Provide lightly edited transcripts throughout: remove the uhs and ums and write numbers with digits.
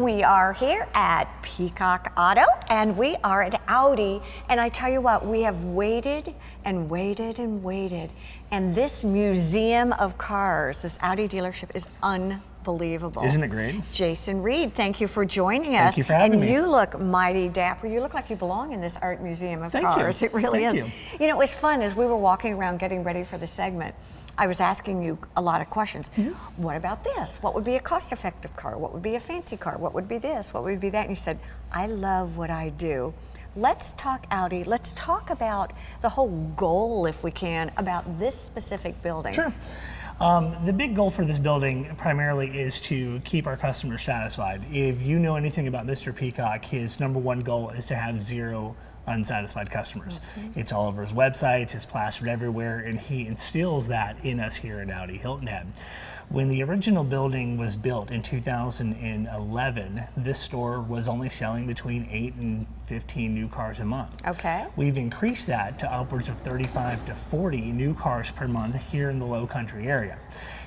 We are here at Peacock Auto, and we are at Audi, and I tell you what, we have waited and waited and waited, and this museum of cars, this Audi dealership is unbelievable. Isn't it great? Jason Reed, thank you for joining us. Thank you for having me. And you look mighty dapper. You look like you belong in this art museum of cars. You. It really Thank is. You know, it was fun as we were walking around getting ready for the segment. I was asking you a lot of questions. What about this? What would be a cost-effective car? What would be a fancy car? What would be this? What would be that? And you said, I love what I do. Let's talk Audi. Let's talk about the whole goal, if we can, about this specific building. Sure. The big goal for this building primarily is to keep our customers satisfied. If you know anything about Mr. Peacock, his #1 goal is to have 0 unsatisfied customers. It's all over his websites, it's plastered everywhere, and he instills that in us here at Audi Hilton Head. When the original building was built in 2011, this store was only selling between 8 and 15 new cars a month. Okay. We've increased that to upwards of 35 to 40 new cars per month here in the Low Country area.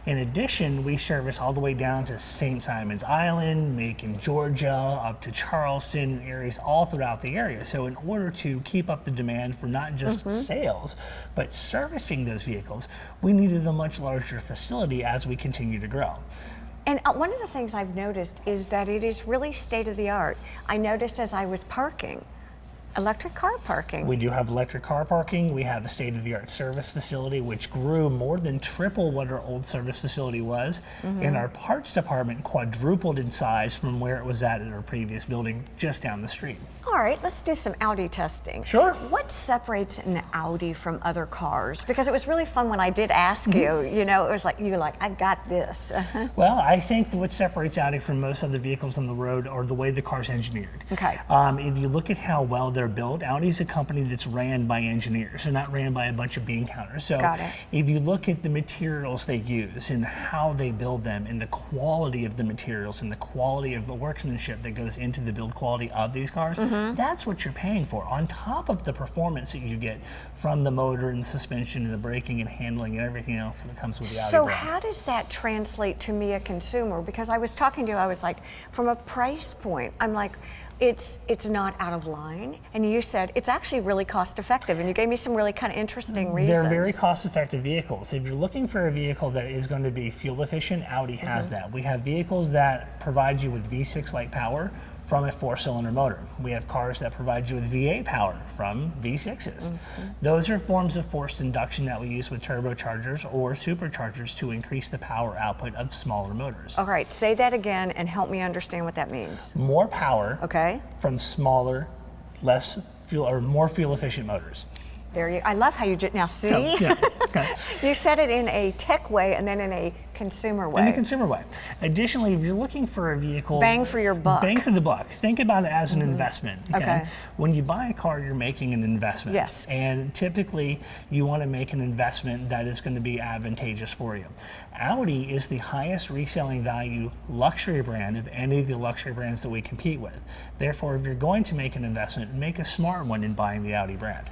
In addition, we service all the way down to St. Simon's Island, Macon, Georgia, up to Charleston, areas all throughout the area. So in order to keep up the demand for not just sales, but servicing those vehicles, we needed a much larger facility as we continue to grow. And one of the things I've noticed is that it is really state-of-the-art. I noticed as I was parking, electric car parking. We do have electric car parking. We have a state-of-the-art service facility, which grew more than triple what our old service facility was. And our parts department quadrupled in size from where it was at in our previous building just down the street. All right, let's do some Audi testing. Sure. What separates an Audi from other cars? Because it was really fun when I did ask you, you know, it was like, you were like, I got this. Well, I think that what separates Audi from most other vehicles on the road are the way the car's engineered. Okay. If you look at how well they're built, Audi's a company that's ran by engineers. They're not ran by a bunch of bean counters. So Got it. if you look at the materials they use and how they build them and the quality of the materials and the quality of the workmanship that goes into the build quality of these cars, that's what you're paying for, on top of the performance that you get from the motor and the suspension and the braking and handling and everything else that comes with the Audi So brand. how does that translate to me, a consumer? Because I was talking to you, I was like, from a price point, I'm like, it's not out of line. And you said it's actually really cost effective. And you gave me some really kind of interesting reasons. They're very cost effective vehicles. If you're looking for a vehicle that is going to be fuel efficient, Audi has that. We have vehicles that provide you with V6 like power from a 4-cylinder motor. We have cars that provide you with V8 power from V6s. Those are forms of forced induction that we use with turbochargers or superchargers to increase the power output of smaller motors. All right, say that again and help me understand what that means. More power from smaller, less fuel or more fuel efficient motors. There you. I love how you now see. So, yeah, okay. You said it in a tech way and then in a consumer way. In a consumer way. Additionally, if you're looking for a vehicle, bang for your buck. Bang for the buck. Think about it as an investment. Okay. When you buy a car, you're making an investment. Yes. And typically, you want to make an investment that is going to be advantageous for you. Audi is the highest reselling value luxury brand of any of the luxury brands that we compete with. Therefore, if you're going to make an investment, make a smart one in buying the Audi brand.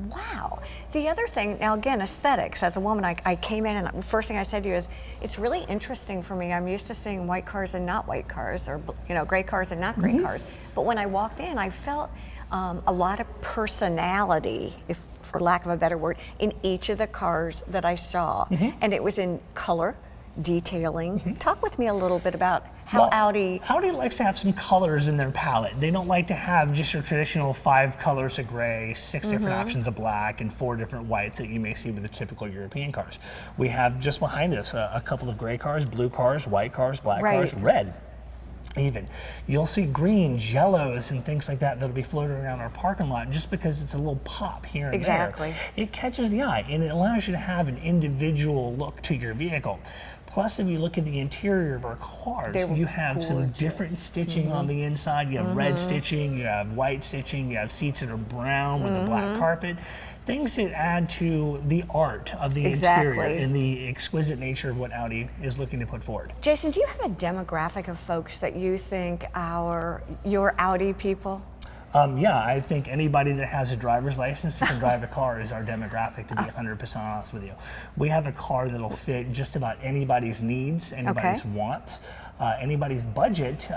Wow. The other thing, now again, aesthetics. As a woman, I came in and the first thing I said to you is, it's really interesting for me. I'm used to seeing white cars and not white cars, or gray cars and not gray cars. But when I walked in, I felt a lot of personality, if for lack of a better word, in each of the cars that I saw. And it was in color, detailing. Talk with me a little bit about how Audi likes to have some colors in their palette. They don't like to have just your traditional 5 colors of gray, 6 different options of black, and 4 different whites that you may see with the typical European cars. We have just behind us a couple of gray cars, blue cars, white cars, black cars, red. Even. You'll see greens, yellows, and things like that that'll be floating around our parking lot just because it's a little pop here and there. It catches the eye and it allows you to have an individual look to your vehicle. Plus, if you look at the interior of our cars, you have some different stitching on the inside. You have red stitching, you have white stitching, you have seats that are brown with a black carpet. Things that add to the art of the interior and the exquisite nature of what Audi is looking to put forward. Jason, do you have a demographic of folks that you think your Audi people? Yeah, I think anybody that has a driver's license that can drive a car is our demographic, to be 100% honest with you. We have a car that'll fit just about anybody's needs, anybody's wants, anybody's budget.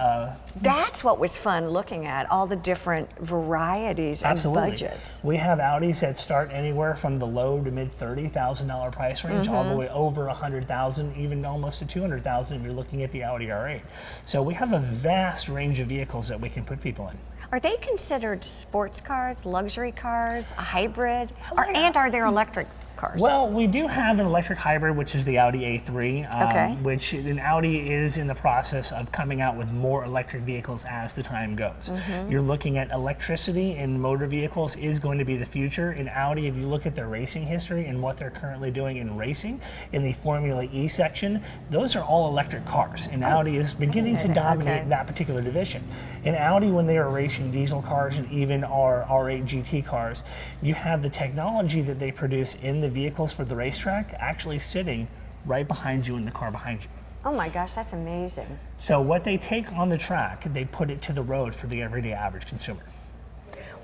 That's what was fun looking at, all the different varieties and budgets. We have Audis that start anywhere from the low to mid $30,000 price range, all the way over $100,000, even almost to $200,000 if you're looking at the Audi R8. So we have a vast range of vehicles that we can put people in. Are they considered sports cars, luxury cars, a hybrid, and are there electric cars? Well, we do have an electric hybrid, which is the Audi A3, which an Audi is in the process of coming out with more electric vehicles as the time goes. You're looking at electricity in motor vehicles is going to be the future. In Audi, if you look at their racing history and what they're currently doing in racing, in the Formula E section, those are all electric cars, and Audi is beginning to dominate that particular division. In Audi, when they are racing diesel cars and even our R8 GT cars, you have the technology that they produce in the vehicles for the racetrack actually sitting right behind you in the car behind you. Oh my gosh, that's amazing. So what they take on the track, they put it to the road for the everyday average consumer.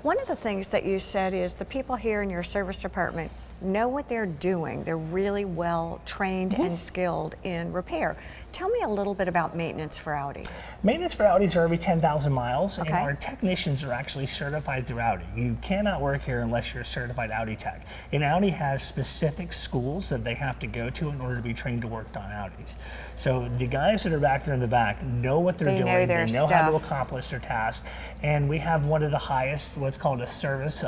One of the things that you said is the people here in your service department know what they're doing. They're really well trained and skilled in repair. Tell me a little bit about maintenance for Audi. Maintenance for Audis are every 10,000 miles, and our technicians are actually certified through Audi. You cannot work here unless you're a certified Audi tech. And Audi has specific schools that they have to go to in order to be trained to work on Audis. So the guys that are back there in the back know what they're doing, they know how to accomplish their task, and we have one of the highest, what's called a service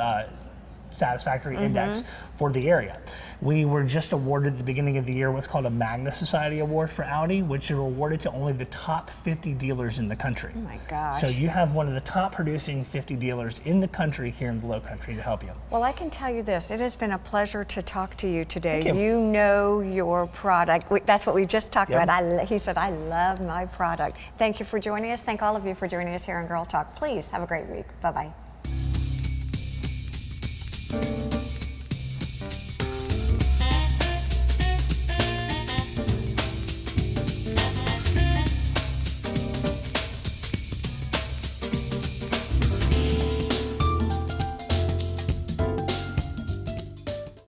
satisfactory index for the area. We were just awarded at the beginning of the year what's called a Magna Society Award for Audi, which are awarded to only the top 50 dealers in the country. Oh my gosh. So you have one of the top producing 50 dealers in the country here in the Low Country to help you. Well, I can tell you this, it has been a pleasure to talk to you today. Thank you. You know your product. That's what we just talked about. He said, I love my product. Thank you for joining us. Thank all of you for joining us here on Girl Talk. Please have a great week. Bye-bye.